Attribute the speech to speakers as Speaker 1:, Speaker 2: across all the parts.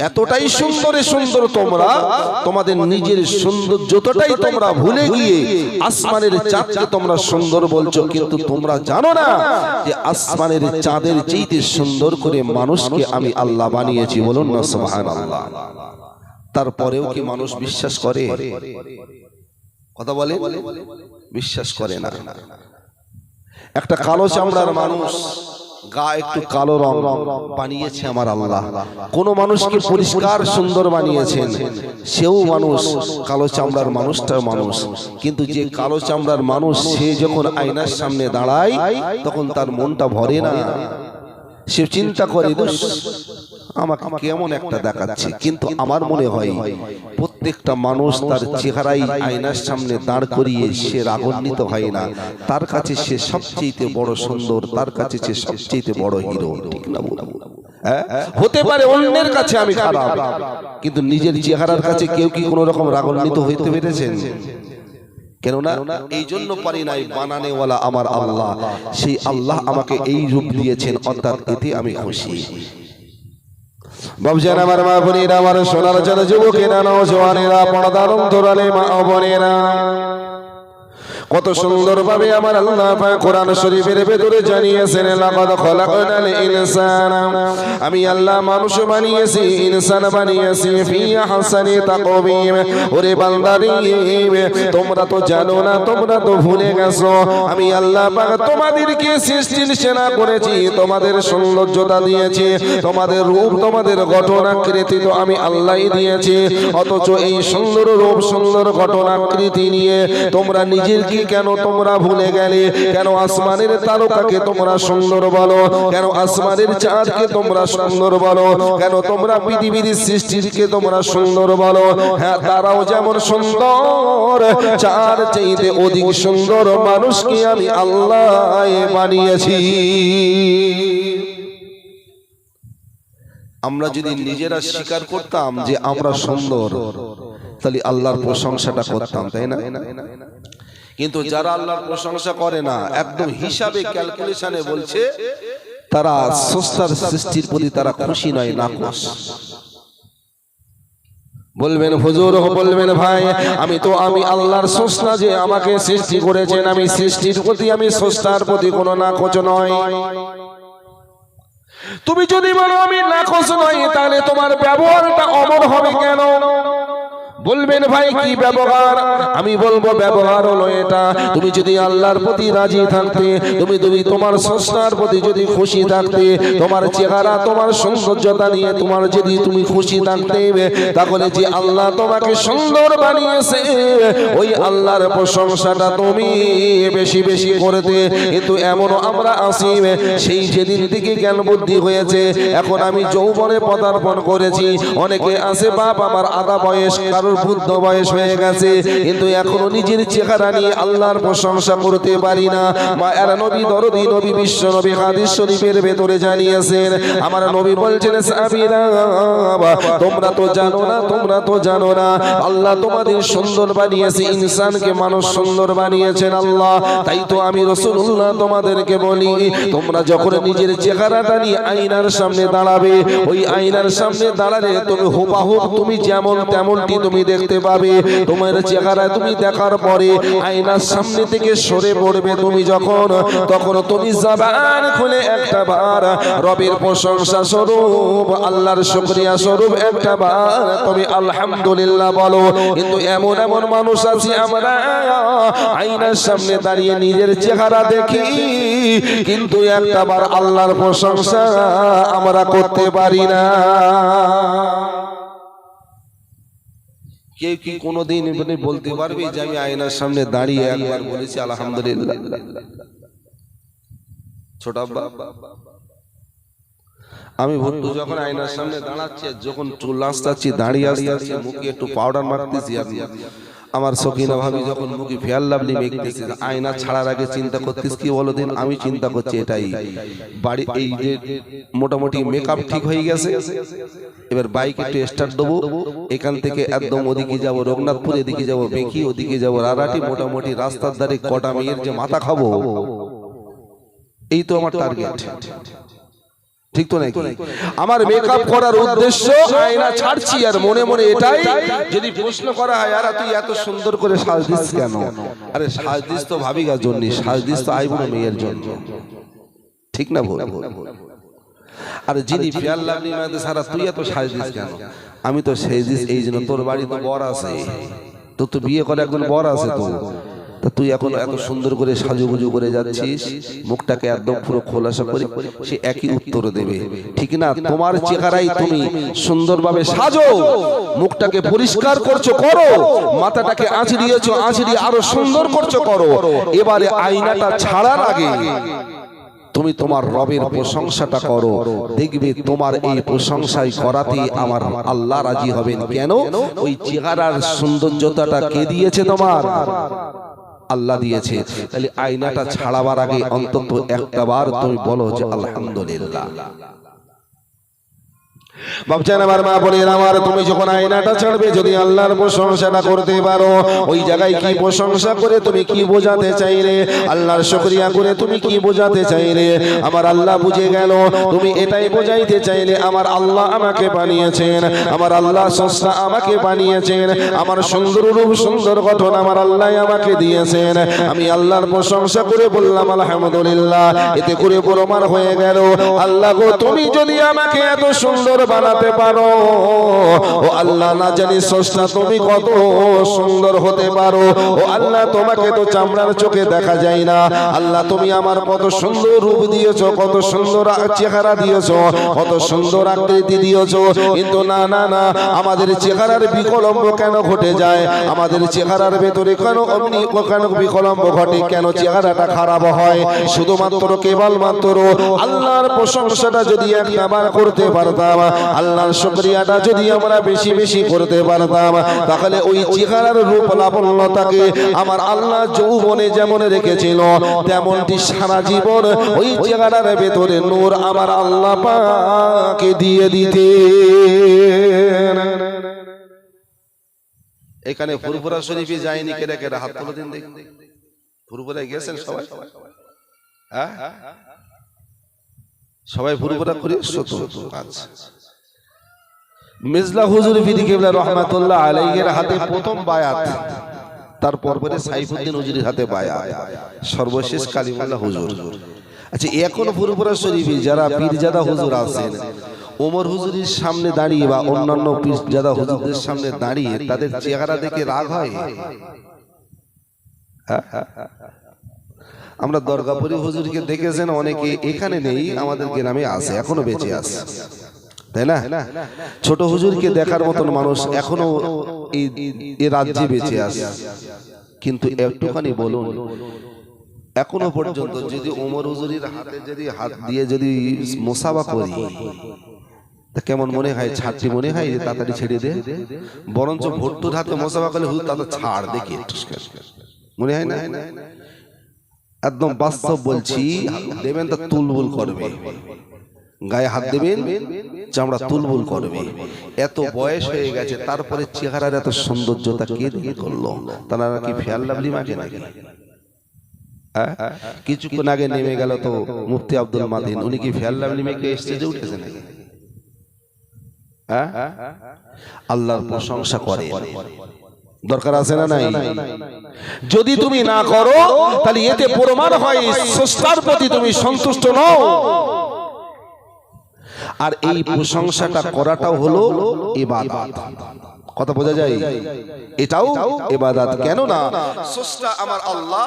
Speaker 1: এতটাই সুন্দরে সুন্দর তোমরা তোমাদের নিজের সৌন্দর্যটাই তোমরা ভুলে গিয়ে আসমানের চাঁদকে তোমরা সুন্দর বলছো, কিন্তু তোমরা জানো না যে আসমানের চাঁদের চাইতে সুন্দর করে মানুষকে আমি আল্লাহ বানিয়েছি। বলুন না সুবহানাল্লাহ। তারপরেও কি মানুষ বিশ্বাস করে? কথা বলে, বিশ্বাস করে না। একটা কালো চামড়ার মানুষ, গা একটু কালো রং বানিয়েছে আমার আল্লাহ। কোন মানুষকে পরিষ্কার সুন্দর বানিয়েছেন, সেও মানুষ, কালো চামড়ার মানুষটাও মানুষ। কিন্তু যে কালো চামড়ার মানুষ, সে যখন আয়নার সামনে দাঁড়ায় তখন তার মনটা ভরে না। সে চিন্তা করে, আমাকে কেমন একটা দেখাচ্ছে। কিন্তু আমার মনে হয় প্রত্যেকটা মানুষ তার চেহারাই আয়নার সামনে দাঁড় করিয়ে সে রাগান্বিত হয় না। তার কাছে সে সবচেয়ে বড় সুন্দর, তার কাছে সে সবচেয়ে বড় হিরো। ঠিক না? হতে পারে অন্যের কাছে আমি খারাপ, কিন্তু নিজের চেহারার কাছে কেউ কি কোনো রকম রাগান্বিত হইতে পেরেছেন? কেননা এই জন্য পারি নাই, বানানেওয়ালা আমার আল্লাহ। সেই আল্লাহ আমাকে এই রূপ দিয়েছেন, অর্থাৎ এতে আমি খুশি। বাবজান, আমার মা বোনেরা, আমার সোনার যারা যুবকেরা, নওজওয়ানেরা, পর্দার অন্তরালে মা ও বোনেরা, কত সুন্দর ভাবে আমার আল্লাহ পাক কোরআন শরীফের ভেতরে জানিয়েছেন, লাকাদ খলাকনাল ইনসানা, আমি আল্লাহ মানুষ বানিয়েছি, ইনসান বানিয়েছি, ফি আহসানি তাকওয়িম। ওরে বান্দারে, তোমরা তো জানো না, তোমরা তো ভুলে গেছো, আমি আল্লাহ পাক তোমাদেরকে সৃষ্টির সেরা করেছি, তোমাদের সৌন্দর্যতা দিয়েছি, তোমাদের রূপ, তোমাদের গঠন আকৃতি তো আমি আল্লাহই দিয়েছি। অথচ এই সুন্দর রূপ, সুন্দর গঠন আকৃতি নিয়ে তোমরা নিজেকে কেন তোমরা ভুলে গেলে? কেন আসমানের তারকাকে তোমরা সুন্দর বলো? কেন আসমানের চাঁদকে তোমরা সুন্দর বলো? কেন তোমরা পৃথিবীর সৃষ্টিকে তোমরা সুন্দর বলো? হ্যাঁ, তারাও যেমন সুন্দর, চার চাইতে অধিক সুন্দর মানুষকে আমি আল্লাহ বানিয়েছি। আমরা যদি নিজেরা স্বীকার করতাম যে আমরা সুন্দর, তাহলে আল্লাহর প্রশংসাটা করতাম, তাই না? কিন্তু যারা আল্লাহর প্রশংসা করে না, একদম হিসাবে ক্যালকুলেশনে বলছে, তারা স্রষ্টার সৃষ্টির প্রতি তারা খুশি নয়, নাখুশ। বলবেন হুজুর, বলবেন ভাই, আমি আল্লাহর স্রষ্টা, যে আমাকে সৃষ্টি করেছেন, আমি সৃষ্টির প্রতি, আমি স্রষ্টার প্রতি কোনো নাখোশ নয়। তুমি যদি বলো আমি নাখোশ নই, তাহলে তোমার ব্যবহারটা অমর হবে কেন? বলবেন ভাই কি ব্যবহার? আমি বলবো ব্যবহার হলো এটা, তুমি যদি আল্লাহর প্রতি রাজি থাকতে, তুমি তোমার স্রষ্টার প্রতি যদি খুশি থাকতে, তোমার চেহারা, তোমার সৌন্দর্যতা নিয়ে তোমার যদি তুমি খুশি থাকতে, তাহলে যে আল্লাহ তোমাকে সুন্দর বানিয়েছে, ওই আল্লাহর প্রশংসাটা তুমি বেশি বেশি করতে। কিন্তু এমনও আমরা আছি, সেই যেদিন থেকে জ্ঞান বুদ্ধি হয়েছে, এখন আমি যৌবনে পদার্পণ করেছি, অনেকে আছে বাপ আমার আধা বয়স, কারোর বুদ্ধ বয়স হয়ে গেছে, কিন্তু এখনো নিজের চেহারা নিয়ে আল্লাহর প্রশংসা করতে পারি না। মায়ের নবী, দরদি নবী, বিশ্ব নবী হাদিস শরীফের ভেতরে জানিয়েছেন, আমার নবী বলছেন, সাহাবীরা, তোমরা তো জানো না, তোমরা তো জানো না, আল্লাহ তোমাদের সুন্দর বানিয়েছে, ইনসানকে মানুষ সুন্দর বানিয়েছেন আল্লাহ। তাই তো আমি রাসূলুল্লাহ তোমাদেরকে বলি, তোমরা যখন নিজের চেহারাটা নিয়ে আয়নার সামনে দাঁড়াবে, ওই আয়নার সামনে দাঁড়ালে তুমি হুবহু তুমি যেমন তেমনটি তুমি দেখতে পাবে। তোমার চেহারা তুমি দেখার পরে আয়নার সামনে থেকে সরে পড়বে তুমি যখন, তখন তুমি জবান খুলে একটা বার রবের প্রশংসা স্বরূপ, আল্লাহর শুকরিয়া স্বরূপ একটা বার তুমি আলহামদুলিল্লাহ বলো। কিন্তু এমন এমন মানুষ আছে, আমরা আয়নার সামনে দাঁড়িয়ে নিজের চেহারা দেখি, কিন্তু একটা বার আল্লাহর প্রশংসা আমরা করতে পারি না। কেউ কি কোনোদিন বলতে পারবে যে আমি আয়নার সামনে দাঁড়িয়ে একবার বলেছি আলহামদুলিল্লাহ? ছোট আব্বা, আমি ভুট্টু যখন আয়নার সামনে দাঁড়াচ্ছি, যখন চুল আসতেছি, দাঁড়িয়ে আসতেছি, মুখে একটু পাউডার মারতেছি, আমার সকিনা ভাবি যখন মুখে ফেয়ার লাভলি মেখতেছি, আয়না ছাড়ার আগে চিন্তা করতেছি কি বলো দিন, আমি চিন্তা করছি এটাই, বাড়ি এই যে মোটামুটি মেকআপ ঠিক হয়ে গেছে, এবার বাইক একটু স্টার্ট দেবো, এখান থেকে একদম ওদিকে যাবো, রঘুনাথপুর এদিকে যাবো, বেঁকি ওদিকে যাবো, রারাটি, মোটামুটি রাস্তার ধারে কটা মেয়ের যে মাথা খাবো, এই তো আমার টার্গেট। ঠিক তো নাকি? আমার মেকআপ করার উদ্দেশ্য আয়না ছাড়ছি আর মনে মনে এটাই, যদি প্রশ্ন করা হয় আর তুই এত সুন্দর করে সাজদিস কেন, আরে সাজদিস তো ভাবিকার জন্য, সাজদিস তো আইবুড়ো মেয়ের জন্য, ঠিক না ভুল? আর যিনি ফেয়ার লাভলি মাঝে সারা তুই এত সাজদিস কেন, আমি তো সেজদিস এই জন্য, তোর বাড়ি তো বর আছে, তোর তো বিয়ে করে একজন বর আছে, তো তা তুই এখন এত সুন্দর করে সাজুগুজু করে যাচ্ছিস, মুখটাকে একদম পুরো খোলাসা করে, সে একই উত্তর দেবে, ঠিক না? তোমার চেহারাই তুমি সুন্দরভাবে সাজো, মুখটাকে পরিষ্কার করছো করো, মাথাটাকে আঁচড়িয়েছো আঁচড়িয়ে আরো সুন্দর করছো করো, এবারে আয়নাটা ছাড়ার আগে তুমি তোমার রবের প্রশংসাটা করো, দেখবে তোমার এই প্রশংসাই করাতে আমার আল্লাহ রাজি হবেন। কেন? ওই চেহারার সৌন্দর্যতাটা কে দিয়েছে? তোমার আল্লাহ দিয়েছে। তাহলে আয়নাটা ছাড়াবার আগে অন্তত একটা বার তুমি বলো যে আলহামদুলিল্লাহ। বাপজান আমার মা বলেন আমার, তুমি যখন আয়নাটা ছাড়বে যদি আল্লাহর প্রশংসাটা করতে পারো, ওই জায়গায় কি প্রশংসা করে তুমি কি বোঝাতে চাইলে, আল্লাহর শুকরিয়া করে তুমি কি বোঝাতে চাইলে? আমার আল্লাহ বুঝে গেল তুমি এটাই বোঝাইতে চাইলে আমার আল্লাহ আমাকে বানিয়েছেন, আমার আল্লাহ স্রষ্টা আমাকে বানিয়েছেন, আমার সুন্দর রূপ সুন্দর গঠন আমার আল্লাহ আমাকে দিয়েছেন, আমি আল্লাহর প্রশংসা করে বললাম আলহামদুলিল্লাহ। এতে করে প্রমাণ হয়ে গেল আল্লাহ গো তুমি যদি আমাকে এত সুন্দর বানাতে পারো, ও আল্লাহ না জানি স্রষ্টা তুমি কত সুন্দর হতে পারো, ও আল্লাহ তোমাকে তো চামড়ার চোখে দেখা যায় না, আল্লাহ তুমি আমার কত সুন্দর রূপ দিয়েছো, কত সুন্দর চেহারা দিয়েছো, কত সুন্দর আকৃতি দিয়েছো, কিন্তু না না না আমাদের চেহারার বিকলম্ব কেন ঘটে যায়, আমাদের চেহারার ভেতরে কেন অমনি কেন বিকলম্ব ঘটে, কেন চেহারাটা খারাপ হয়? শুধুমাত্র কেবলমাত্র আল্লাহর প্রশংসাটা যদি একবার করতে পারতাম, আল্লাহর শুকরিয়াটা যদি আমরা বেশি বেশি করতে পারতাম, তাহলে ওই চেহারার রূপ লাবণ্যতাকে আমার আল্লাহ যৌবনে যেমন রেখেছিল তেমনটি সারা জীবন ওই চেহারার ভেতরে নূর আমার আল্লাহ পাকে দিয়ে দিতেন। এখানে ফুরফুরা শরীফে যায়নি কেডা কেডা? হাত তুলে দিন দেখি। ফুরফুরায় গেছেন সবাই? হ্যাঁ সবাই ফুরফুরা করে এসছো? আচ্ছা, মিজলা হুজুর ফিরি কেবলা রহমাতুল্লাহ আলাইহির হাতে প্রথম বায়াত, তারপর পরে সাইফুদ্দিন হুজুরের হাতে বায়াত, সর্বশেষ কালিমুল্লাহ হুজুর। আচ্ছা, এখন ফুরফুরা শরীফে যারা পীরজাদা হুজুর আছেন, ওমর হুজুরের সামনে দাঁড়িয়ে বা অন্যান্য পীরজাদা হুজুরদের সামনে দাঁড়িয়ে তাদের চেহারা দেখে রাগ হয়? আমরা দরগাপুরি হুজুরকে দেখেছেন, অনেকে এখানে নেই, আমাদের গ্রামে আছে, এখনো বেঁচে আছে, তাই না? ছোট হুজুরকে দেখার মতন মানুষ এখনো এই রাজ্যে বেঁচে আছে, কিন্তু একটুখানি বলুন এখনো পর্যন্ত যদি ওমর হুজুরের হাতে যদি হাত দিয়ে যদি মোসাবা করি তা কেমন মনে হয়? ছাড়টি মনে হয় যে তাড়াতাড়ি ছেড়ে দে, বরঞ্চ ভোট্টুর হাতে মোসাবা করলে হুজুর তাতে ছাড় দেখি মনে হয় না? একদম বাস্তব বলছি, দেবেন তা তুলবুল করবে, গায়ে হাত দেবেন চামড়া তুলবুল করবে। এত বয়স হয়ে গেছে তারপরে চেহারার এত সৌন্দর্যতা কে দিয়ে করলো? তারা কি ফেয়ার লাভলি মাকে নাকি? কিছুক্ষণ আগে নেমে গেল তো মুফতি আব্দুল মাদিন, উনি কি ফেয়ার লাভলি মেকে স্টেজে উঠেছে নাকি? আল্লাহর প্রশংসা করে, দরকার আছে না নাই? যদি তুমি না করো তাহলে এতে প্রমাণ হয় স্রষ্টার প্রতি তুমি সন্তুষ্ট নও। আর এই প্রশংসাটা করাটাও হলো ইবাদত, কথা বোঝা যায়? এটাও ইবাদত। কেন না স্রষ্টা আমার আল্লাহ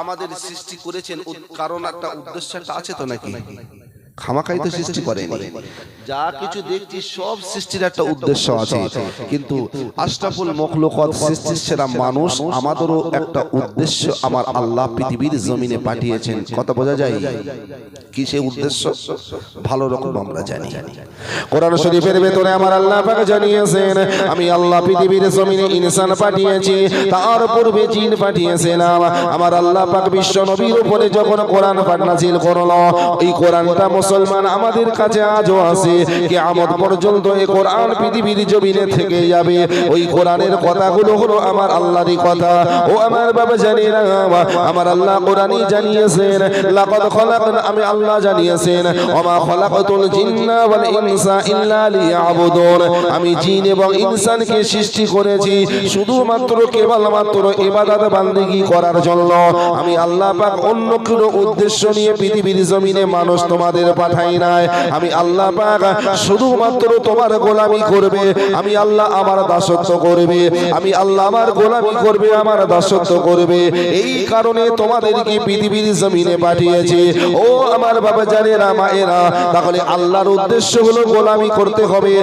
Speaker 1: আমাদের সৃষ্টি করেছেন, কারণ একটা উদ্দেশ্য আছে তো নাকি? খামাখাই তো সৃষ্টি করেনি, যা কিছু দেখছি সব সৃষ্টির একটা উদ্দেশ্য আছে, কিন্তু আশরাফুল মখলুকাত সৃষ্টির সেরা মানুষ আমাদেরও একটা উদ্দেশ্য আমার আল্লাহ পৃথিবীর জমিনে পাঠিয়েছেন, কথা বোঝা যায়? কি সেই উদ্দেশ্য ভালো রকম আমরা জানি। কোরআন শরীফের ভেতরে আমার আল্লাহ পাক জানিয়েছেন আমি আল্লাহ পৃথিবীর জমিনে ইনসান পাঠিয়েছি, তার পূর্বে জিন পাঠিয়েছিলাম। আমার আল্লাহ পাক বিশ্ব নবীর উপরে যখন কোরআন পাঠ নাযিল করলো, এই কোরআনটা মুসলমান আমাদের কাছে আজও আছে, কিয়ামত পর্যন্ত এই কোরআন পৃথিবীর জমিনে থেকে যাবে। ওই কোরআনের কথাগুলো হলো আমার আল্লাহরই কথা। ও আমার বাবা জানি না, আমার আল্লাহ কোরআনই জানিয়েছেন, লাকাদ খলাকনা, আমি আল্লাহ জানিয়েছেন, ওমা খলাকতুল জিন্না ওয়াল ইনসা ইল্লা লিয়াবুদুন, আমি জিন এবং ইনসানকে সৃষ্টি করেছি শুধুমাত্র কেবলমাত্র ইবাদত বান্দেগি করার জন্য। আমি আল্লাহ পাক অন্য কোনো উদ্দেশ্য নিয়ে পৃথিবীর জমিনে মানুষ তোমাদের পাঠাই নাই। আমি আল্লাহ পাক শুধুমাত্র তোমার গোলামি করবে, আমি আল্লাহ আমার দাসত্ব করবে, আমি আল্লাহ আমার গোলামি করবে, আমার দাসত্ব করবে। এই কারণে তোমাদেরকে পৃথিবীর জমিনে পাঠিয়েছি। ও আমার বাবা জানেরা, মায়েরা, তাহলে আল্লাহর উদ্দেশ্য হলো গোলামি করতে হবে।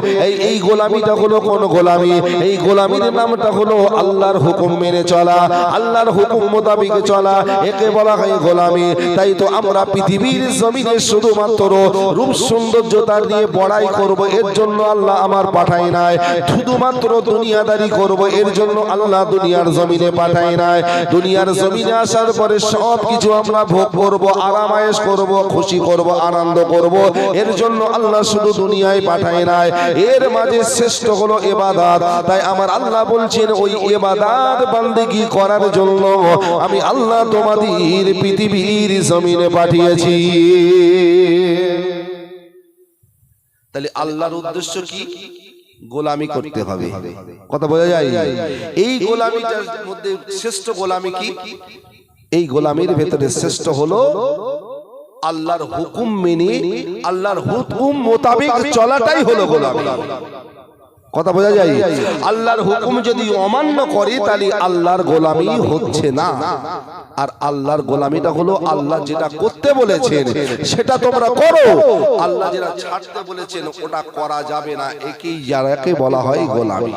Speaker 1: এই গোলামিটা হলো কোন গোলামি? এই গোলামির নামটা হলো আল্লাহর হুকুম মেনে চলা, আল্লাহর হুকুম মোতাবেক চলা, একে বলা হয় গোলামি। তাই তো আমরা পৃথিবীর জমিনে শুধুমাত্র রূপ সৌন্দর্যতা নিয়ে বড়াই করব, এর জন্য আল্লাহ আমার পাঠাই নাই। শুধুমাত্র দুনিয়াদারি করব, এর জন্য আল্লাহ দুনিয়ার জমিনে পাঠাই নাই। দুনিয়ার জমিনে আসার পরে সব কিছু আমরা ভোগ করব, আরামায়েশ করব, খুশি করব, আনন্দ করব, এর জন্য আল্লাহ শুধু দুনিয়ায় পাঠায় নাই। এর মাঝে শ্রেষ্ঠ হলো ইবাদত। তাই আমার আল্লাহ বলছেন, ওই ইবাদত বান্দেগি করার জন্য আমি আল্লাহ তোমাদের পৃথিবীর জমিনে পাঠিয়েছি। তাহলে আল্লাহর উদ্দেশ্য কি? গোলামি করতে হবে। কথা বোঝা যায়? এই গোলামিটার মধ্যে শ্রেষ্ঠ গোলামি কি? এই গোলামির ভেতরে শ্রেষ্ঠ হলো আল্লাহর হুকুম মেনে আল্লাহর হুকুম মোতাবেক চলাটাই হলো গোলামি। কথা বোঝা যায়? আল্লাহর হুকুম যদি অমান্য করে তাহলে আল্লাহর গোলামি হচ্ছে না। আর আল্লাহর গোলামিটা হলো আল্লাহ যেটা করতে বলেছেন সেটা তোমরা করো, আল্লাহ যেটা ছাড়তে বলেছেন ওটা করা যাবে না। একে বলা হয় গোলামি।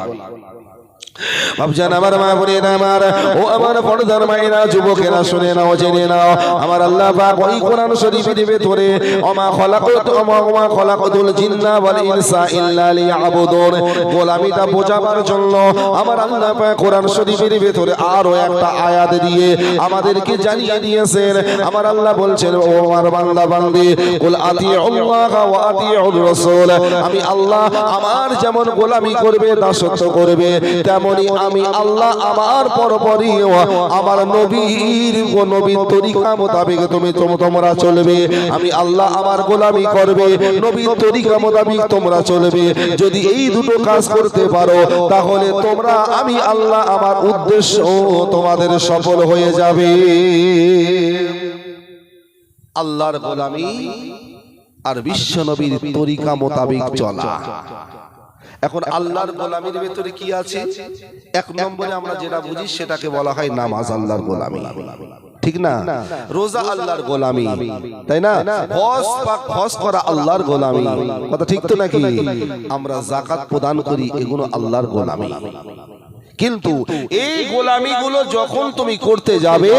Speaker 1: বাবজান আমার, মা বোনেরা আমার, ও আমার পর্দার মায়েরা, যুবকেরা শুনে নাও, জেনে নাও, আমার আল্লাহ পাক ওই কোরআন শরীফের ভিতরে ওমা খলাকাতুল জিন্না ওয়াল ইনসা ইল্লা লিয়াবুদুন, গোলামিটা বোঝাবার জন্য আমার আল্লাহ পাক কোরআন শরীফের ভিতরে আরো একটা আয়াত দিয়ে আমাদেরকে জানিয়ে দিয়েছেন। আমার আল্লাহ বলছেন, ও আমার বান্দা বান্দি, কুল আতিউল্লাহ ওয়া আতিউর রাসূল, আমি আল্লাহ আমার যেমন গোলামি করবে, দাসত্ব করবে, তেমনি আমি আল্লাহ আমার পরপরই আমার নবীর তরিকা মোতাবেক তোমরা চলবে। আমি আল্লাহ আমার গোলামি করবে, নবীর তরিকা মোতাবেক তোমরা চলবে। যদি এই দুটো কাজ করতে পারো তাহলে তোমরা, আমি আল্লাহ আমার উদ্দেশ্য তোমাদের সফল হয়ে যাবে। আল্লাহর গোলামি আর বিশ্ব নবীর তরিকা মোতাবেক চলা। এখন আল্লাহর গোলামির ভেতরে কি আছে? এক নম্বরে আমরা যেটা বুঝি সেটাকে বলা হয় নামাজ আল্লাহর গোলামি, ঠিক না? রোজা আল্লাহর গোলামি, তাই না? হজ করা আল্লাহর গোলামি, কথা ঠিক তো নাকি? আমরা যাকাত প্রদান করি, এগুলো আল্লাহর গোলামি। কিন্তু এই গোলামিগুলো যখন তুমি করতে যাবে,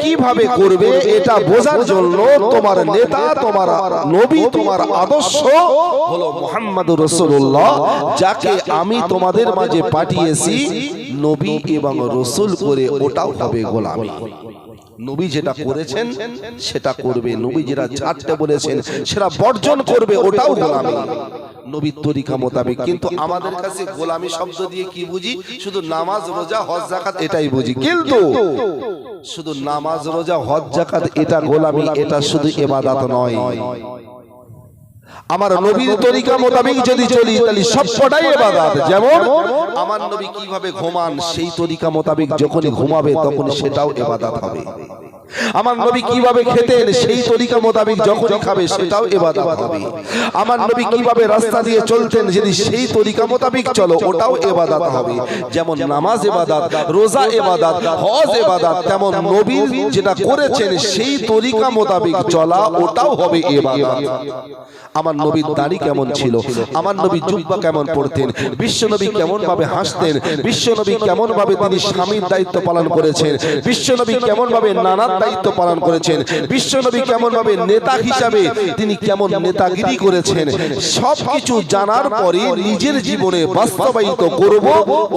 Speaker 1: কিভাবে করবে এটা বোঝার জন্য তোমার নেতা, তোমার নবী, তোমার আদর্শ হলো মুহাম্মদুর রাসূলুল্লাহ, যাকে আমি তোমাদের মাঝে পাঠিয়েছি নবী এবং রাসূল করে, ওটাও হবে গোলামি। নবী যেটা করেছেন সেটা করবে, নবী যেটা ছাড়তে বলেছেন সেটা বর্জন করবে, ওটাও গোলামি নবীর তরিকা মোতাবেক। কিন্তু আমাদের কাছে গোলামি শব্দ দিয়ে কি বুঝি? শুধু নামাজ, রোজা, হজ, যাকাত এটাই বুঝি। কিন্তু শুধু নামাজ, রোজা, হজ, যাকাত এটা গোলামি, এটা শুধু ইবাদত নয়। আমার নবীর তরিকা মোতাবেক যদি চলি তাহলে সবটাই ইবাদত। যেমন আমার নবী কিভাবে ঘুমান সেই তরিকা মোতাবেক যখনই ঘুমাবে তখন সেটাও ইবাদত হবে। আমার নবী কিভাবে খেতেন সেই তরিকা মোতাবেক যখনই খাবে সেটাও ইবাদত হবে। আমার নবী কিভাবে রাস্তা দিয়ে চলতেন যদি সেই তরিকা মোতাবেক চলো ওটাও ইবাদত হবে। যেমন নামাজ ইবাদত, রোজা ইবাদত, হজ ইবাদত, তেমন নবী যেটা করেছেন সেই তরিকা মোতাবেক চলা ওটাও হবে ইবাদত। আমার নবীর দাড়ি কেমন ছিল, আমার নবী জুব্বা কেমন পরতেন, বিশ্ব নবী কেমন ভাবে হাসতেন, বিশ্ব নবী কেমন ভাবে তিনি স্বামীর দায়িত্ব পালন করেছেন, বিশ্ব নবী কেমন ভাবে নানার দায়িত্ব পালন করেছেন, বিশ্ব নবী কেমন ভাবে নেতা হিসাবে তিনি কেমন নেতাগিরি করেছেন, সবকিছু জানার পরে নিজের জীবনে বাস্তবায়িত করব,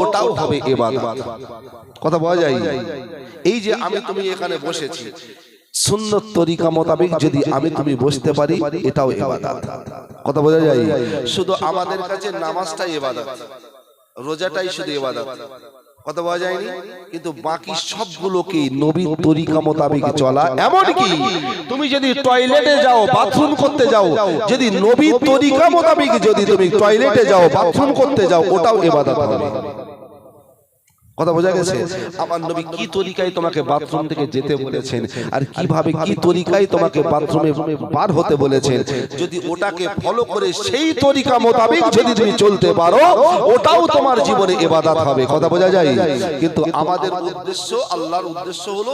Speaker 1: ওটাও হবে ইবাদত। কথা বলা যায়? এই যে আমি তুমি এখানে বসেছি, সুন্নত তরিকা মোতাবেক যদি আমি তুমি বসতে পারি, এটাও ইবাদত। কথা বোঝা যায়? শুধু আমাদের কাছে নামাজটাই ইবাদত, রোজাটাই শুধু ইবাদত, কথা বোঝা যায়নি। কিন্তু বাকি সবগুলোকে নবীর তরিকা মোতাবেক চলা। এমনকি তুমি যদি টয়লেটে যাও, বাথরুম করতে যাও, যদি নবীর তরিকা মোতাবেক যদি তুমি টয়লেটে যাও, বাথরুম করতে যাও, ওটাও ইবাদত হবে। কথা বোঝা গেছে? আমার নবী কি তরিকায় তোমাকে বাথরুম থেকে যেতে বলেছেন, আর কিভাবে কি তরিকায় তোমাকে বাথরুমে বার হতে বলেছেন, যদি ওটাকে ফলো করে সেই তরিকা মোতাবেক যদি তুমি চলতে পারো, ওটাও তোমার জীবনে ইবাদত হবে। কথা বোঝা যায়? কিন্তু আমাদের উদ্দেশ্য, আল্লাহর উদ্দেশ্য হলো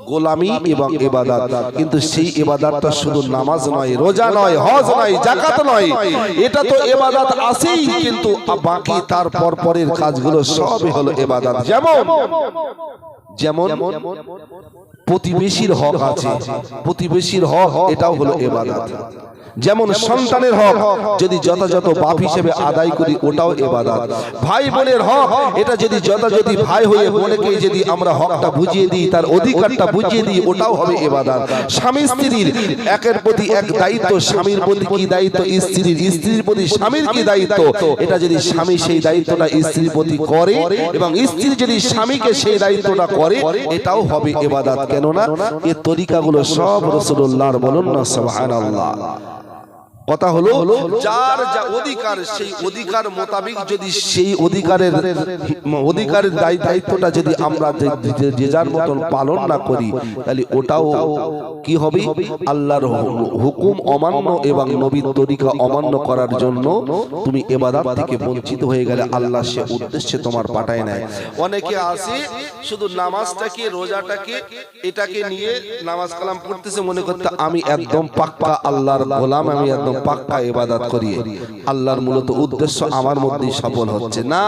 Speaker 1: গোলামি এবং ইবাদত। কিন্তু সেই ইবাদতটা শুধু নামাজ নয়, রোজা নয়, হজ নয়, যাকাত নয়, এটা তো ইবাদত আছেই, কিন্তু বাকি তার পরের কাজগুলো সবই হলো ইবাদত। যেমন প্রতিবেশীর হক আছে, প্রতিবেশীর হক এটাও হলো ইবাদত। যেমন সন্তানের হক যদি যথাযথ বাপ হিসেবে আদায় করি, ওটাও ইবাদত। ভাই বোনের হক, এটা যদি যথাযথ ভাই হয়ে বোনকে যদি আমরা হকটা বুঝিয়ে দিই, তার অধিকারটা বুঝিয়ে দিই, ওটাও হবে ইবাদত। স্বামী স্ত্রীর একের প্রতি এক দায়িত্ব, স্বামীর প্রতি কি দায়িত্ব, স্ত্রীর, স্ত্রীর প্রতি স্বামীর কি দায়িত্ব, এটা যদি স্বামী সেই দায়িত্বটা স্ত্রীর প্রতি করে এবং স্ত্রী যদি স্বামীকে সেই দায়িত্বটা করে, এটাও হবে ইবাদত। কেননা এই তরিকাগুলো সব রাসূলুল্লাহর, বলুন না সুবহানাল্লাহ। কথা হলো যার যা অধিকার, সেই অধিকার মোতাবেক যদি সেই অধিকারের দায়িত্বটা যদি আমরা যে যার মতন পালন না করি, তাহলে ওটাও কি হবে? আল্লাহর হুকুম অমান্য এবং নবীর তরিকা অমান্য করার জন্য তুমি ইবাদত থেকে বঞ্চিত হয়ে গেলে, আল্লাহ সে উদ্দেশ্যে তোমার পাঠায় নেয়। অনেকে আসে শুধু নামাজটাকে, রোজাটাকে, এটাকে নিয়ে নামাজ কালাম পড়তেছে, মনে করতে আমি একদম পাক্কা আল্লাহর গোলাম, আমি একদম পাক্কা ইবাদত করি। আল্লাহর মূলত উদ্দেশ্য আমার মধ্যেই সফল হচ্ছে না।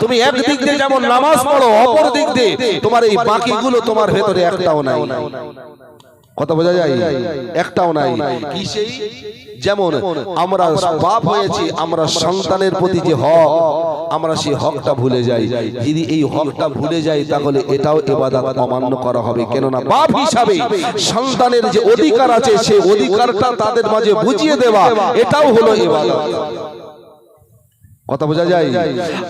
Speaker 1: তুমি একদিক দিয়ে যেমন নামাজ পড়ো, অপর দিক দিয়ে তোমার এই বাকিগুলো তোমার ভেতরে একটাও নাই। কথা বোঝা যায়? একটাও নাই। কি সেই? যেমন আমরা বাপ হয়েছি, আমরা সন্তানের প্রতি যে হক, আমরা সেই হকটা ভুলে যাই। যদি এই হকটা ভুলে যাই, তাহলে এটাও ইবাদত অমান্য করা হবে। কেননা বাপ হিসাবে সন্তানের যে অধিকার আছে, সেই অধিকারটা তাদের মাঝে বুঝিয়ে দেওয়া, এটাও হলো ইবাদত। কথা বোঝা যায়?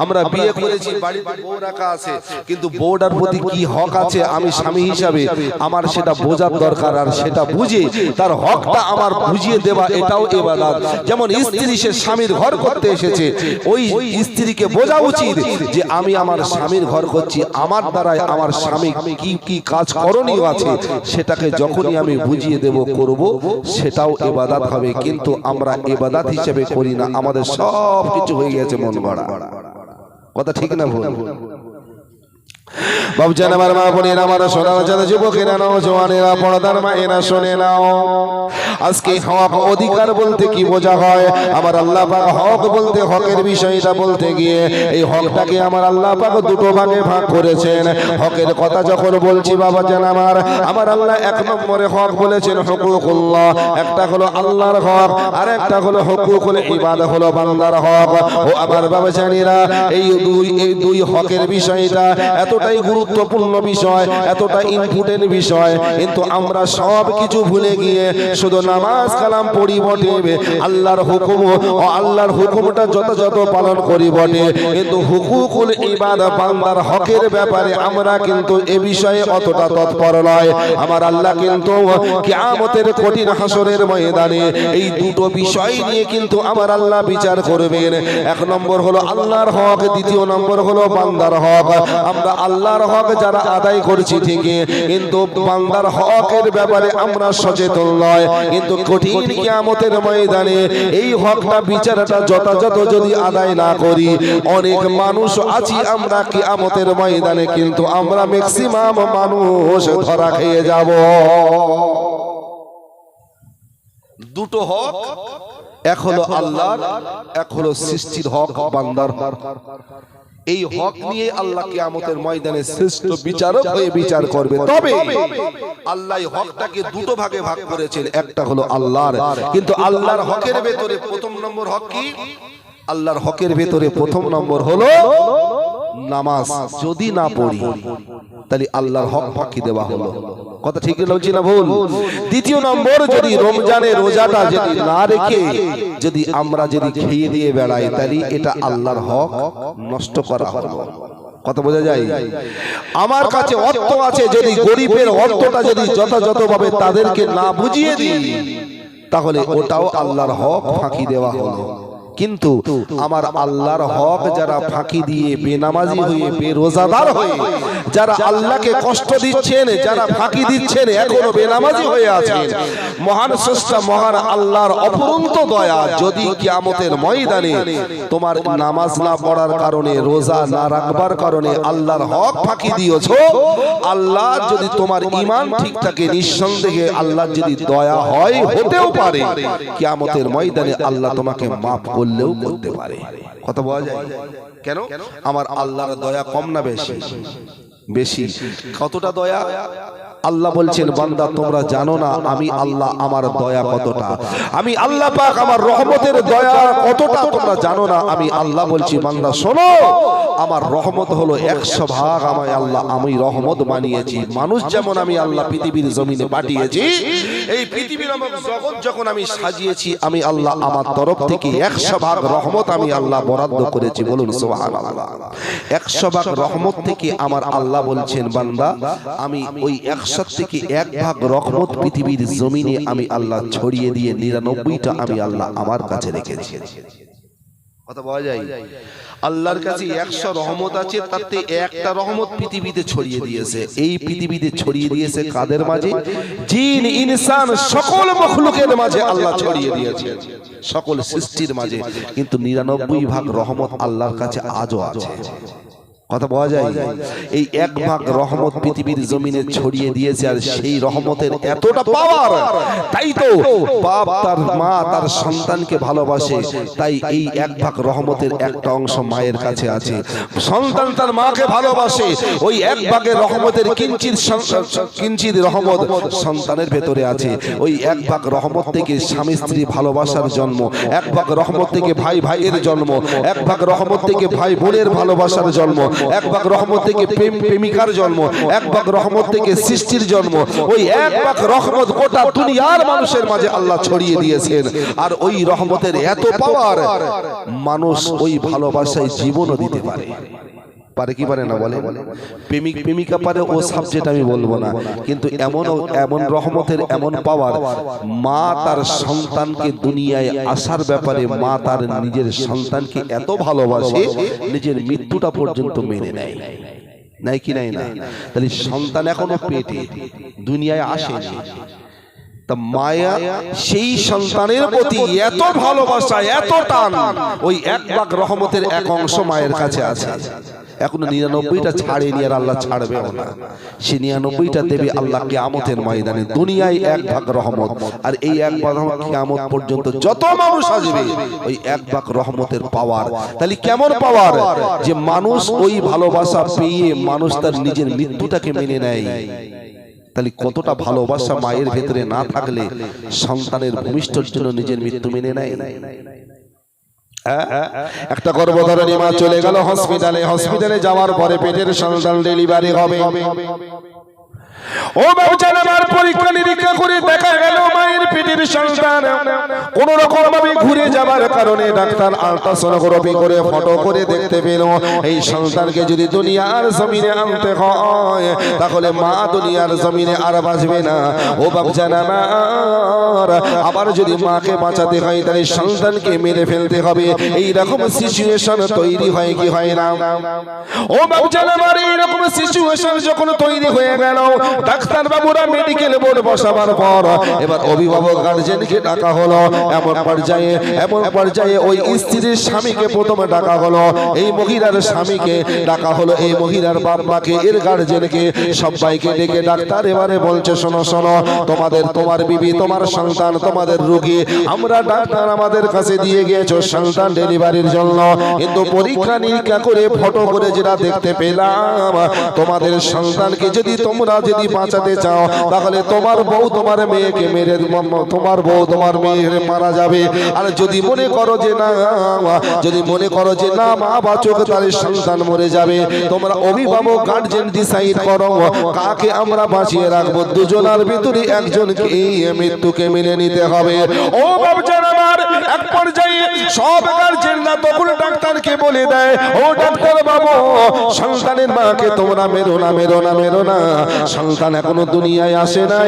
Speaker 1: আমরা বিয়ে করেছি, বাড়িতে বউ রাখা আছে, কিন্তু বউটার প্রতি কি হক আছে আমি স্বামী হিসাবে আমার সেটা বোঝার দরকার, আর সেটা বুঝে তার হকটা আমার বুঝিয়ে দেওয়া, এটাও ইবাদত। যেমন স্ত্রী সে স্বামীর ঘর করতে এসেছে, ওই স্ত্রীকে বোঝা উচিত যে আমি আমার স্বামীর ঘর করছি, আমার দ্বারাই আমার স্বামী কি কি কাজ করণীয় আছে, সেটাকে যখনই আমি বুঝিয়ে দেব, করব, সেটাও ইবাদত হবে। কিন্তু আমরা ইবাদত হিসেবে করি না, আমাদের সব কিছু হয়ে গেছে মন গড়া। কথা ঠিক না ভুল? বাবজান, আমার মা বোনেরা, আমার সোনার চাঁদা যুবকেরা, নওজওয়ানেরা, পর্দার মায়েরা, শুনে নাও, আজকে হক অধিকার বলতে কি বোঝা হয়? আমার আল্লাহ পাক হক বলতে, হকের বিষয়টা বলতে গিয়ে এই হকটাকে আমার আল্লাহ পাক দুটো ভাগে ভাগ করেছেন। হকের কথা যখন বলছি বাবাজান, আমার আল্লাহ এক নম্বরে হক বলেছেন হুকুকুল্লাহ, একটা হলো আল্লাহর হক, আর একটা হলো হুকুকুল ইবাদ, হলো বান্দার হক। ও আমার বাবাজানেরা, এই দুই হকের বিষয়টা এতটাই গুরুত্বপূর্ণ বিষয়, এতটা ইম্পর্টেন্ট বিষয়, কিন্তু আমরা সব কিছু ভুলে গিয়ে শুধু নামাজ কালাম পড়ি বটে, আল্লাহর হুকুম ও আল্লাহর হুকুমটা যথাযথ পালন করি বটে, কিন্তু হুকুকুল ইবাদ, বান্দার হকের ব্যাপারে আমরা কিন্তু এ বিষয়ে অতটা তৎপর নয়। আমার আল্লাহ কিন্তু কিয়ামতের কঠিন হাসরের ময়দানে এই দুটো বিষয় নিয়ে কিন্তু আমার আল্লাহ বিচার করবেন। এক নম্বর হলো আল্লাহর হক, দ্বিতীয় নম্বর হলো বান্দার হক। আমরা আল্লাহর হক যারা আদায় করছি ঠিকই, কিন্তু বান্দার হকের ব্যাপারে আমরা সচেতন নয়। কিন্তু কঠিন কিয়ামতের ময়দানে এই হকটা, বিচারটা যথাযথ যদি আদায় না করি, অনেক মানুষ আছি আমরা কিয়ামতের ময়দানে, কিন্তু আমরা ম্যাক্সিমাম মানুষ ধরা খেয়ে যাব। দুটো হক, এক হলো আল্লাহর, এক হলো সৃষ্টির হক, বান্দার হক। এই হক নিয়ে আল্লাহ কিয়ামতের ময়দানে শ্রেষ্ঠ বিচারক হয়ে বিচার করবে। তবে আল্লাহ হকটাকে দুটো ভাগে ভাগ করেছেন, একটা হলো আল্লাহর, কিন্তু আল্লাহর হকের ভেতরে প্রথম নম্বর হক কি? আল্লাহর হকের ভেতরে প্রথম নম্বর হলো নামাজ। যদি না পড়ি, তাহলে আল্লাহর হক ফাঁকি দেওয়া হলো। কথা ঠিক বলছি না ভুল? দ্বিতীয় নম্বর, যদি রমজানের রোজাটা যদি না রেখে যদি আমরা যদি খেয়ে দিয়ে বেড়াই, তাহলে এটা আল্লাহর হক নষ্ট করা হলো। কথা বোঝা যায়? আমার কাছে অর্থ আছে, যদি গরিবের অর্থটা যদি যথাযথভাবে তাদেরকে না বুঝিয়ে দিই, তাহলে ওটাও আল্লাহর হক ফাঁকি দেওয়া হলো। কিন্তু আমার আল্লাহর হক যারা ফাঁকি দিয়ে বেনামাজি হয়ে বেরোজাদার হয়ে যারা আল্লাহকে কষ্ট দিচ্ছেন, যারা ফাঁকি দিচ্ছেন, এখনো বেনামাজি হয়ে আছেন, মহান স্রষ্টা মহান আল্লাহর অপরন্ত দয়া, যদি কিয়ামতের ময়দানে তোমার নামাজ না পড়ার কারণে, রোজা না রাখবার কারণে আল্লাহর হক ফাঁকি দিয়েছো, আল্লাহ যদি তোমার ঈমান ঠিক থাকে, নিঃসন্দেহে আল্লাহর যদি দয়া হয়, হতেও পারে কিয়ামতের ময়দানে আল্লাহ তোমাকে মাফ করলেও করতে পারে। কথা বলা যায়? কেন? আমার আল্লাহর দয়া কম না বেশি? বেশি। কতটা দয়া? আল্লাহ বলছেন, বান্দা তোমরা জানো না আমি আল্লাহ আমার দয়া কতটা, আমি আল্লাহ পাক আমার রহমতের দয়া কতটা তোমরা জানো না। আমি আল্লাহ বলছি, বান্দা শোনো, আমার রহমত হলো 100 ভাগ আমি রহমত বানিয়েছি। মানুষ যেমন আমি আল্লাহ পৃথিবীর জমিনে পাঠিয়েছি, এই পৃথিবীর জগৎ যখন আমি সাজিয়েছি, আমি আল্লাহ আমার তরফ থেকে 100 ভাগ রহমত আমি আল্লাহ বরাদ্দ করেছি। বলুন সুবহানাল্লাহ। 100 ভাগ রহমত থেকে আমার আল্লাহ বলছেন, বান্দা আমি ওই 100 থেকে 1 ভাগ রহমত পৃথিবীর জমিনে আমি আল্লাহ ছড়িয়ে দিয়ে 99টা আমি আল্লাহ আমার কাছে রেখেছি। কথা বলা যায়? আল্লাহর কাছে 100 রহমত আছে, তাতে একটা রহমত পৃথিবীতে ছড়িয়ে দিয়েছে। এই পৃথিবীতে ছড়িয়ে দিয়েছে কাদের মাঝে? জিন ইনসান সকল মখলুকের মাঝে আল্লাহ ছড়িয়ে দিয়েছে, সকল সৃষ্টির মাঝে। কিন্তু 99 ভাগ রহমত আল্লাহর কাছে আজও আছে। কথা বলা যায়? এই 1 ভাগ রহমত পৃথিবীর জমিনে ছড়িয়ে দিয়েছে, আর সেই রহমতের এতটা পাওয়ার, তাই তো বাপ তার মা তার সন্তানকে ভালোবাসে, তাই এই 1 ভাগ রহমতের একটা অংশ মায়ের কাছে আছে। সন্তান তার মাকে ভালোবাসে, ওই 1 ভাগের রহমতের কিঞ্চিত রহমত সন্তানের ভেতরে আছে। ওই 1 ভাগ রহমত থেকে স্বামী স্ত্রী ভালোবাসার জন্ম, 1 ভাগ রহমত থেকে ভাই ভাইয়ের জন্ম, 1 ভাগ রহমত থেকে ভাই বোনের ভালোবাসার জন্ম, 1 ভাগ রহমত থেকে প্রেম প্রেমিকার জন্ম, 1 ভাগ রহমত থেকে সৃষ্টির জন্ম। ওই 1 ভাগ রহমত গোটা দুনিয়ার মানুষের মাঝে আল্লাহ ছড়িয়ে দিয়েছেন। আর ওই রহমতের এত পাওয়ার, মানুষ ওই ভালোবাসায় জীবনও দিতে পারে। পারে কি পারে না বলে? প্রেমিক প্রেমিকা পারে, ও সাবজেক্ট আমি বলবো না, কিন্তু এমন রহমতের এমন পাওয়ার, মা তার সন্তানকে দুনিয়ায় আসার ব্যাপারে মা তার নিজের সন্তানকে এত ভালোবাসে, নিজের মৃত্যুটা পর্যন্ত মেনে নেয়। নাই কি নাই? না। তাহলে সন্তান এখনো পেটে, দুনিয়ায় আসেনি, তা মায়া সেই সন্তানের প্রতি এত ভালোবাসা, এত টান, ওই 1 ভাগ রহমতের 1 অংশ মায়ের কাছে আছে। এখনো 99টা ছাড়েনি, আর আল্লাহ ছাড়বেও না। সে 99টা দেবে আল্লাহ কিয়ামতের ময়দানে। দুনিয়ায় 1 ভাগ রহমত, আর এই 1 ভাগ রহমত কিয়ামত পর্যন্ত যত মানুষ আসবে, ওই 1 ভাগ রহমতের পাওয়ার। তাহলে কেমন পাওয়ার? যে মানুষ ওই ভালোবাসা পেয়ে মানুষ তার নিজের মৃত্যুটাকে মেনে নেয়। তাহলে কতটা ভালোবাসা মায়ের ভেতরে না থাকলে সন্তানের ভূমিষ্ঠের জন্য নিজের মৃত্যু মেনে নেয়। একটা গর্ভধারিণী মা চলে গেল হসপিটালে যাওয়ার পরে পেটের সন্তান ডেলিভারি হবে। ও বাচ্চারা, আমার পরীক্ষা নিরীক্ষা করে দেখা গেল মায়ের পেটের সন্তান কোন রকম ভাবে ঘুরে যাবার কারণে ডাক্তার আল্ট্রাসোনোগ্রাফি করে ফটো করে দেখতে পেল, এই সন্তানকে যদি দুনিয়ার জমিনে আনতে হয়, তাহলে মা দুনিয়ার জমিনে আর বাঁচবে না। ও বাচ্চারা, আবার যদি মাকে বাঁচাতে হয়, তাহলে সন্তানকে মেরে ফেলতে হবে। এই রকম সিচুয়েশন তৈরি হয় কি হয় না? ও বাচ্চারা, আমার এই রকম সিচুয়েশন যখন তৈরি হয়ে গেল, ডাক্তার বাবুরা মেডিকেল বোর্ড বসাবার পর এবার অভিভাবক গার্জেনকে ডাকা হলো। এমন পর্যায়ে ওই স্ত্রীর স্বামীকে প্রথমে ডাকা হলো, এই মহিলার স্বামীকে ডাকা হলো, এই মহিলার বাপ মাকে, এর গার্জেনকে, সবাইকে ডেকে ডাক্তার এবারে বলছে, শোনো শোনো, তোমার বিবি, তোমার সন্তান, তোমাদের রোগী, আমরা ডাক্তার আমাদের কাছে দিয়ে গিয়েছো সন্তান ডেলিভারির জন্য, কিন্তু পরীক্ষা নিরীক্ষা করে ফটো করে যেটা দেখতে পেলাম, তোমাদের সন্তানকে যদি তোমরা যদি বাঁচাতে চাও তাহলে তোমার বউ তোমার মেয়েকে মেরে তোমার বউ তোমার মেয়ে মারা যাবে। আর যদি মনে করো যে না, যদি মনে করো যে না মা বাঁচুক তাহলে সন্তান মরে যাবে, তোমরা অভিভাবক গার্জেন ডিসাইড করো কাকে আমরা বাঁচিয়ে রাখবো। দুজনের ভিতরে একজনকে মৃত্যুকে মেনে নিতে হবে। ও বাবজান আমার, এক পর্যায়ে সব গার্জেনরা তখন ডাক্তারকে বলে দেয়, ও ডাক্তার বাবু সন্তানের মাকে তোমরা মেরো না, মেরো না, মেরো না, সন্তান এখনো দুনিয়ায় আসে না।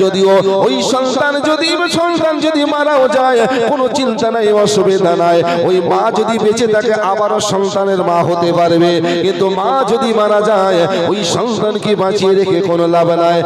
Speaker 1: যদিও ওই সন্তান যদি মারাও যায় কোনো চিন্তা নাই, অসুবিধা নাই, ওই মা যদি বেঁচে থাকে আবারও সন্তানের মা হতে পারবে। কিন্তু মা যদি মারা যায় ওই সন্তানকে বাঁচিয়ে রেখে কোনো লাভ নাই।